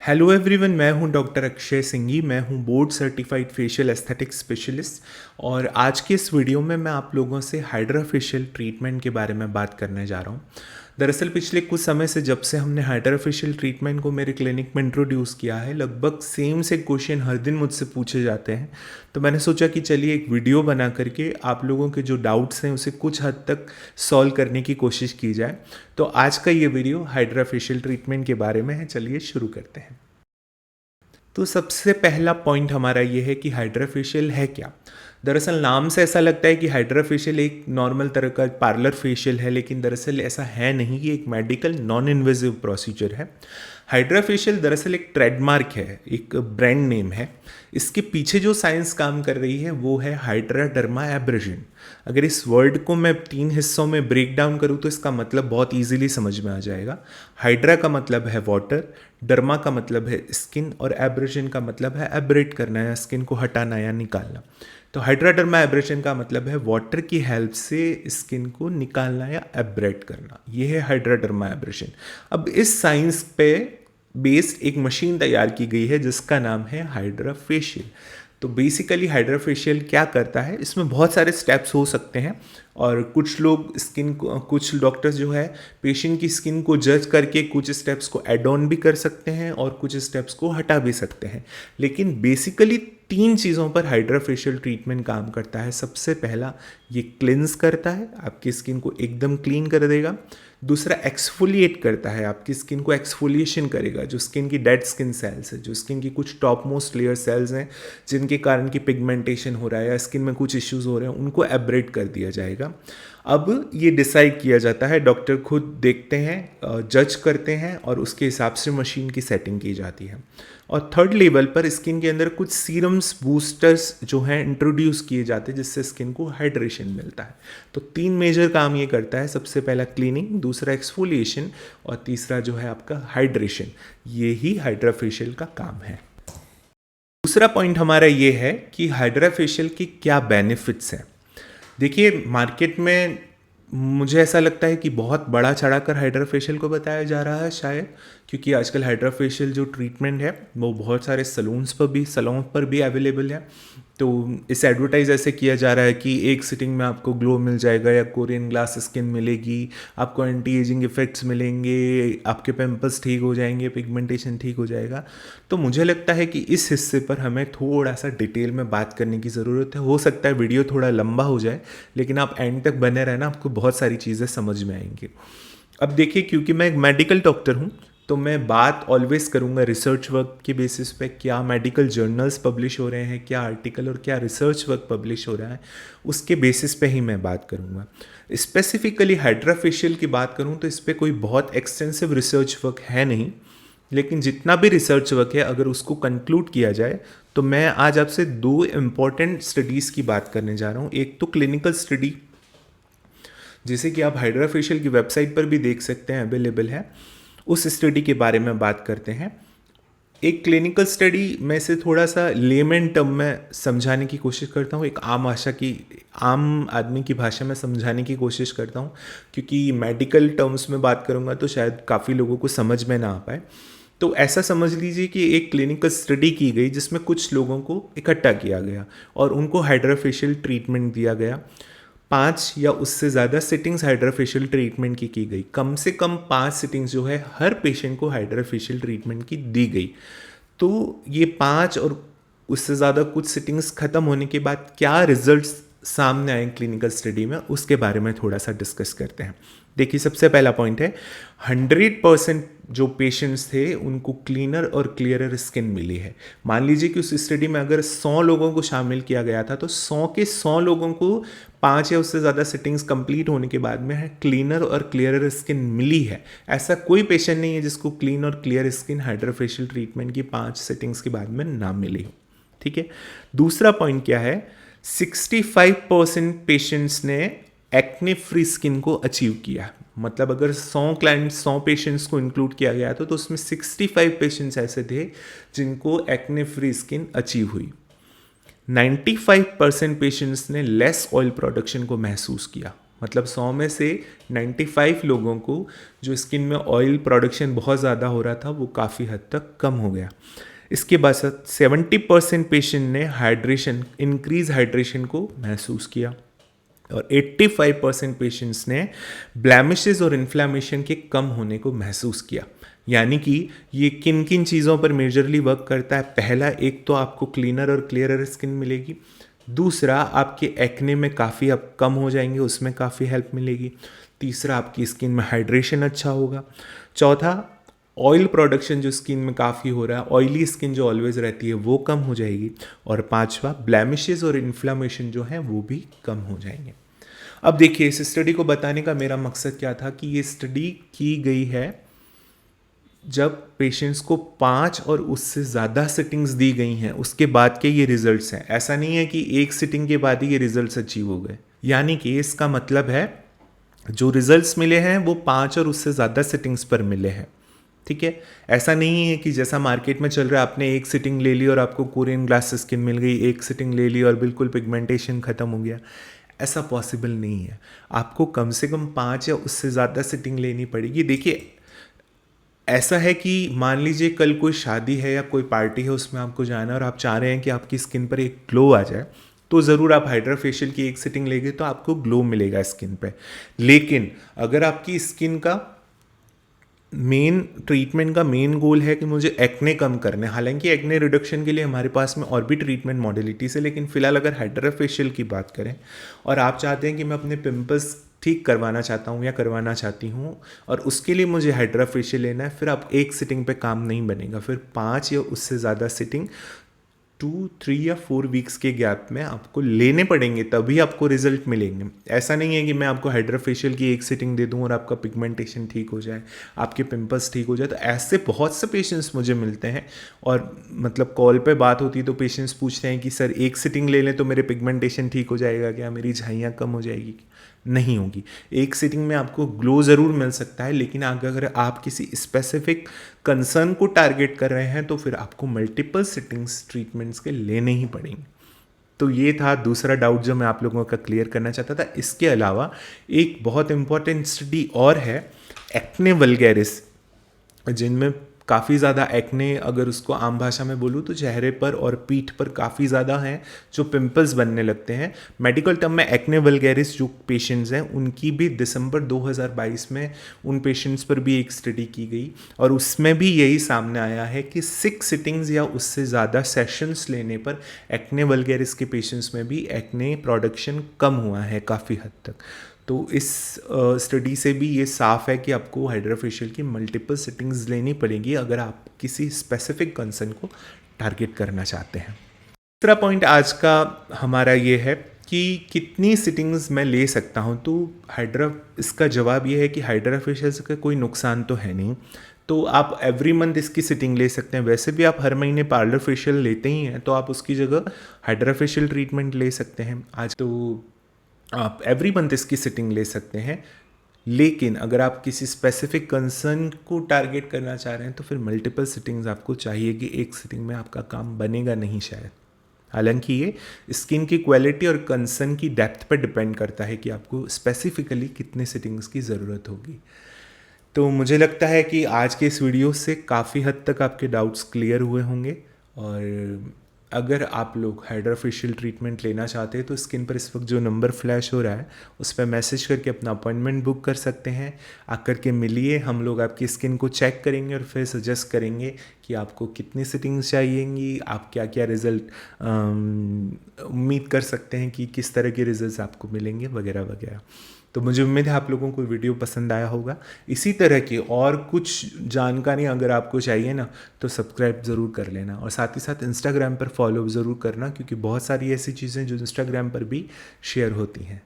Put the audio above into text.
Hello everyone, मैं हूं doctor Akshay सिंघी। मैं हूं board certified facial aesthetic specialist और आज के इस वीडियो में मैं आप लोगों से हाइड्रा फेशियल ट्रीटमेंट के बारे में बात करने जा रहा हूं। दरअसल पिछले कुछ समय से जब से हमने हाइड्रा फेशियल ट्रीटमेंट को मेरे क्लिनिक में इंट्रोड्यूस किया है, लगभग सेम से क्वेश्चन हर दिन मुझसे पूछे जाते हैं। तो मैंने सोचा कि चलिए एक वीडियो बना करके आप लोगों के जो डाउट्स हैं उसे कुछ हद तक सॉल्व करने की कोशिश की जाए। तो आज का ये वीडियो हाइड्रा फेशियल ट्रीटमेंट के बारे में है। चलिए शुरू करते हैं। तो सबसे पहला पॉइंट हमारा ये है कि हाइड्रा फेशियल है क्या। दरअसल नाम से ऐसा लगता है कि हाइड्रा फेशियल एक नॉर्मल तरह का पार्लर फेशियल है, लेकिन दरअसल ऐसा है नहीं। ये एक मेडिकल नॉन इन्वेजिव प्रोसीजर है। हाइड्रा फेशियल दरअसल एक ट्रेडमार्क है, एक ब्रांड नेम है। इसके पीछे जो साइंस काम कर रही है वो है हाइड्रा डर्मा एब्रेजन। अगर इस वर्ड को मैं 3 हिस्सों में ब्रेक डाउन करूँ तो इसका मतलब बहुत इजीली समझ में आ जाएगा। हाइड्रा का मतलब है वाटर, डर्मा का मतलब है स्किन और एब्रेजन का मतलब है एब्रेट करना या स्किन को हटाना या निकालना। तो हाइड्राडर्मा एब्रेशन का मतलब है वाटर की हेल्प से स्किन को निकालना या एब्रेट करना। ये है हाइड्राडर्मा एब्रेशन। अब इस साइंस पे बेस्ड एक मशीन तैयार की गई है जिसका नाम है हाइड्रा फेशियल। तो बेसिकली हाइड्रा फेशियल क्या करता है, इसमें बहुत सारे स्टेप्स हो सकते हैं और कुछ लोग स्किन को, कुछ डॉक्टर्स जो है पेशेंट की स्किन को जज करके कुछ स्टेप्स को एड ऑन भी कर सकते हैं और कुछ स्टेप्स को हटा भी सकते हैं। लेकिन बेसिकली 3 चीज़ों पर हाइड्रा फेशियल ट्रीटमेंट काम करता है। सबसे पहला, ये क्लिन्स करता है, आपकी स्किन को एकदम क्लीन कर देगा। दूसरा, एक्सफोलिएट करता है, आपकी स्किन को एक्सफोलिएशन करेगा। जो स्किन की डेड स्किन सेल्स है, जो स्किन की कुछ टॉप मोस्ट लेयर सेल्स हैं जिनके कारण की पिगमेंटेशन हो रहा है या स्किन में कुछ इश्यूज हो रहे हैं, उनको एब्रेट कर दिया जाएगा। अब ये डिसाइड किया जाता है, डॉक्टर खुद देखते हैं, जज करते हैं और उसके हिसाब से मशीन की सेटिंग की जाती है। और थर्ड लेवल पर स्किन के अंदर कुछ सीरम्स बूस्टर्स जो हैं इंट्रोड्यूस किए जाते हैं जिससे स्किन को हाइड्रेशन मिलता है। तो 3 मेजर काम ये करता है। सबसे पहला क्लीनिंग, दूसरा एक्सफोलिएशन और तीसरा जो है आपका हाइड्रेशन। ये ही हाइड्रा फेशियल का काम है। दूसरा पॉइंट हमारा ये है कि हाइड्रा फेशियल की क्या बेनिफिट्स हैं। देखिए, मार्केट में मुझे ऐसा लगता है कि बहुत बड़ा चढ़ाकर हाइड्रा फेशियल को बताया जा रहा है, शायद क्योंकि आजकल हाइड्रा फेशियल जो ट्रीटमेंट है वो बहुत सारे सलोन पर भी अवेलेबल है। तो इसे एडवर्टाइज ऐसे किया जा रहा है कि एक सिटिंग में आपको ग्लो मिल जाएगा या कोरियन ग्लास स्किन मिलेगी, आपको एंटी एजिंग इफेक्ट्स मिलेंगे, आपके पिंपल्स ठीक हो जाएंगे, पिगमेंटेशन ठीक हो जाएगा। तो मुझे लगता है कि इस हिस्से पर हमें थोड़ा सा डिटेल में बात करने की ज़रूरत है। हो सकता है वीडियो थोड़ा लंबा हो जाए, लेकिन आप एंड तक बने रहना, आपको बहुत सारी चीज़ें समझ में आएंगी। अब देखिए, क्योंकि मैं एक मेडिकल डॉक्टर हूँ तो मैं बात ऑलवेज करूँगा रिसर्च वर्क के बेसिस पे। क्या मेडिकल जर्नल्स पब्लिश हो रहे हैं, क्या आर्टिकल और क्या रिसर्च वर्क पब्लिश हो रहा है, उसके बेसिस पे ही मैं बात करूँगा। स्पेसिफिकली हाइड्रा फेशियल की बात करूँ तो इस पर कोई बहुत एक्सटेंसिव रिसर्च वर्क है नहीं, लेकिन जितना भी रिसर्च वर्क है अगर उसको कंक्लूड किया जाए तो मैं आज आपसे 2 इम्पॉर्टेंट स्टडीज़ की बात करने जा रहा हूँ। एक तो क्लिनिकल स्टडी, जिसे कि आप हाइड्रा फेशियल की वेबसाइट पर भी देख सकते हैं, अवेलेबल है। उस स्टडी के बारे में बात करते हैं। एक क्लिनिकल स्टडी में से थोड़ा सा लेमन टर्म में समझाने की कोशिश करता हूँ, एक आम आदमी की भाषा में समझाने की कोशिश करता हूँ, क्योंकि मेडिकल टर्म्स में बात करूँगा तो शायद काफ़ी लोगों को समझ में ना आ पाए। तो ऐसा समझ लीजिए कि एक क्लिनिकल स्टडी की गई जिसमें कुछ लोगों को इकट्ठा किया गया और उनको हाइड्रा फेशियल ट्रीटमेंट दिया गया। 5 या उससे ज़्यादा सिटिंग्स हाइड्रा फेशियल ट्रीटमेंट की गई। कम से कम 5 सिटिंग्स जो है हर पेशेंट को हाइड्रा फेशियल ट्रीटमेंट की दी गई। तो ये 5 और उससे ज़्यादा कुछ सिटिंग्स ख़त्म होने के बाद क्या रिजल्ट्स सामने आए क्लिनिकल स्टडी में, उसके बारे में थोड़ा सा डिस्कस करते हैं। देखिए, सबसे पहला पॉइंट है 100% जो पेशेंट्स थे उनको क्लीनर और क्लियरर स्किन मिली है। मान लीजिए कि उस स्टडी में अगर 100 लोगों को शामिल किया गया था तो 100 के 100 लोगों को 5 या उससे ज़्यादा सिटिंग्स कंप्लीट होने के बाद में है क्लीनर और क्लियरर स्किन मिली है। ऐसा कोई पेशेंट नहीं है जिसको क्लीन और clear skin hydra facial treatment की 5 सिटिंग्स के बाद में ना मिली हो। ठीक है। दूसरा पॉइंट क्या है, 65% पेशेंट्स ने एक्ने फ्री स्किन को अचीव किया। मतलब अगर 100 पेशेंट्स को इंक्लूड किया गया था तो उसमें 65 पेशेंट्स ऐसे थे जिनको एक्ने फ्री स्किन अचीव हुई। 95% पेशेंट्स ने लेस ऑयल प्रोडक्शन को महसूस किया। मतलब 100 में से 95 लोगों को जो स्किन में ऑयल प्रोडक्शन बहुत ज़्यादा हो रहा था वो काफ़ी हद तक कम हो गया। इसके बाद 70% पेशेंट ने हाइड्रेशन इंक्रीज हाइड्रेशन को महसूस किया और 85% पेशेंट्स ने ब्लैमिशेस और इन्फ्लामेशन के कम होने को महसूस किया। यानी कि ये किन किन चीज़ों पर मेजरली वर्क करता है। पहला, एक तो आपको क्लीनर और क्लियरर स्किन मिलेगी। दूसरा, आपके एक्ने में काफ़ी अब कम हो जाएंगे, उसमें काफ़ी हेल्प मिलेगी। तीसरा, आपकी स्किन में हाइड्रेशन अच्छा होगा। चौथा, ऑयल प्रोडक्शन जो स्किन में काफ़ी हो रहा है, ऑयली स्किन जो ऑलवेज रहती है वो कम हो जाएगी। और पांचवा, ब्लैमिशेस और इन्फ्लामेशन जो है वो भी कम हो जाएंगे। अब देखिए, इस स्टडी को बताने का मेरा मकसद क्या था कि ये स्टडी की गई है जब पेशेंट्स को 5 और उससे ज़्यादा सिटिंग्स दी गई हैं, उसके बाद के ये रिजल्ट्स हैं। ऐसा नहीं है कि एक सिटिंग के बाद ही ये रिजल्ट्स अचीव हो गए। यानी कि इसका मतलब है जो रिजल्ट्स मिले हैं वो 5 और उससे ज़्यादा सिटिंग्स पर मिले हैं। ठीक है, ऐसा नहीं है कि जैसा मार्केट में चल रहा है, आपने एक सिटिंग ले ली और आपको कोरियन ग्लास स्किन मिल गई, एक सिटिंग ले ली और बिल्कुल पिगमेंटेशन ख़त्म हो गया। ऐसा पॉसिबल नहीं है। आपको कम से कम 5 या उससे ज़्यादा सिटिंग लेनी पड़ेगी। देखिए, ऐसा है कि मान लीजिए कल कोई शादी है या कोई पार्टी है, उसमें आपको जाना है और आप चाह रहे हैं कि आपकी स्किन पर एक ग्लो आ जाए, तो ज़रूर आप हाइड्रा फेशियल की एक सिटिंग लेंगे तो आपको ग्लो मिलेगा स्किन पे। लेकिन अगर आपकी स्किन का मेन ट्रीटमेंट का मेन गोल है कि मुझे एक्ने कम करने, हालांकि एक्ने रिडक्शन के लिए हमारे पास में और भी ट्रीटमेंट मॉडलिटीज़ है, लेकिन फिलहाल अगर हाइड्रा फेशियल की बात करें और आप चाहते हैं कि मैं अपने पिंपल्स ठीक करवाना चाहता हूँ या करवाना चाहती हूँ और उसके लिए मुझे हाइड्रा फेशियल लेना है, फिर आप एक सिटिंग पे काम नहीं बनेगा। फिर 5 या उससे ज़्यादा सिटिंग 2, 3 या 4 वीक्स के गैप में आपको लेने पड़ेंगे, तभी आपको रिजल्ट मिलेंगे। ऐसा नहीं है कि मैं आपको हाइड्रा फेशियल की एक सिटिंग दे दूं और आपका पिगमेंटेशन ठीक हो जाए, आपके पिंपल्स ठीक हो जाए। तो ऐसे बहुत से पेशेंट्स मुझे मिलते हैं और मतलब कॉल पे बात होती है तो पेशेंट्स पूछते हैं कि सर एक सिटिंग ले लें तो मेरे पिगमेंटेशन ठीक हो जाएगा क्या, मेरी झाइयाँ कम हो जाएगी? नहीं होगी। एक सिटिंग में आपको ग्लो ज़रूर मिल सकता है, लेकिन अगर आप किसी स्पेसिफिक कंसर्न को टारगेट कर रहे हैं तो फिर आपको मल्टीपल सिटिंग्स ट्रीटमेंट्स के लेने ही पड़ेंगे। तो ये था दूसरा डाउट जो मैं आप लोगों का क्लियर करना चाहता था। इसके अलावा एक बहुत इंपॉर्टेंट स्टडी और है, एक्ने वल्गैरिस, जिनमें काफ़ी ज़्यादा एक्ने, अगर उसको आम भाषा में बोलूँ तो चेहरे पर और पीठ पर काफ़ी ज़्यादा हैं जो पिंपल्स बनने लगते हैं। मेडिकल टर्म में एक्ने वल्गैरिस जो पेशेंट्स हैं उनकी भी दिसंबर 2022 में उन पेशेंट्स पर भी एक स्टडी की गई और उसमें भी यही सामने आया है कि 6 सिटिंग्स या उससे ज़्यादा सेशंस लेने पर एक्ने वल्गैरिस के पेशेंट्स में भी एक्ने प्रोडक्शन कम हुआ है काफ़ी हद तक। तो इस स्टडी से भी ये साफ है कि आपको हाइड्रा फेशियल की मल्टीपल सिटिंग्स लेनी पड़ेगी अगर आप किसी स्पेसिफिक कंसर्न को टारगेट करना चाहते हैं। दूसरा पॉइंट आज का हमारा ये है कि कितनी सिटिंग्स मैं ले सकता हूँ। तो इसका जवाब ये है कि हाइड्रा फेशियल का कोई नुकसान तो है नहीं, तो आप एवरी मंथ इसकी सिटिंग ले सकते हैं। वैसे भी आप हर महीने पार्लर फेशियल लेते ही हैं, तो आप उसकी जगह हाइड्रा फेशियल ट्रीटमेंट ले सकते हैं। आज तो आप एवरी मंथ इसकी सिटिंग ले सकते हैं, लेकिन अगर आप किसी स्पेसिफिक कंसर्न को टारगेट करना चाह रहे हैं तो फिर मल्टीपल सिटिंग्स आपको चाहिए कि एक सिटिंग में आपका काम बनेगा नहीं शायद। हालांकि ये स्किन की क्वालिटी और कंसर्न की डेप्थ पर डिपेंड करता है कि आपको स्पेसिफिकली कितने सिटिंग्स की ज़रूरत होगी। तो मुझे लगता है कि आज के इस वीडियो से काफ़ी हद तक आपके डाउट्स क्लियर हुए होंगे और अगर आप लोग हाइड्रा फेशियल ट्रीटमेंट लेना चाहते हैं तो स्किन पर इस वक्त जो नंबर फ्लैश हो रहा है उस पर मैसेज करके अपना अपॉइंटमेंट बुक कर सकते हैं। आकर के मिलिए, हम लोग आपकी स्किन को चेक करेंगे और फिर सजेस्ट करेंगे कि आपको कितनी सिटिंग्स चाहिएंगी, आप क्या क्या रिज़ल्ट उम्मीद कर सकते हैं कि किस तरह के रिजल्ट्स आपको मिलेंगे वगैरह वगैरह। तो मुझे उम्मीद है आप लोगों को वीडियो पसंद आया होगा। इसी तरह की और कुछ जानकारी अगर आपको चाहिए ना तो सब्सक्राइब ज़रूर कर लेना और साथ ही साथ इंस्टाग्राम पर फॉलो ज़रूर करना, क्योंकि बहुत सारी ऐसी चीज़ें जो इंस्टाग्राम पर भी शेयर होती हैं।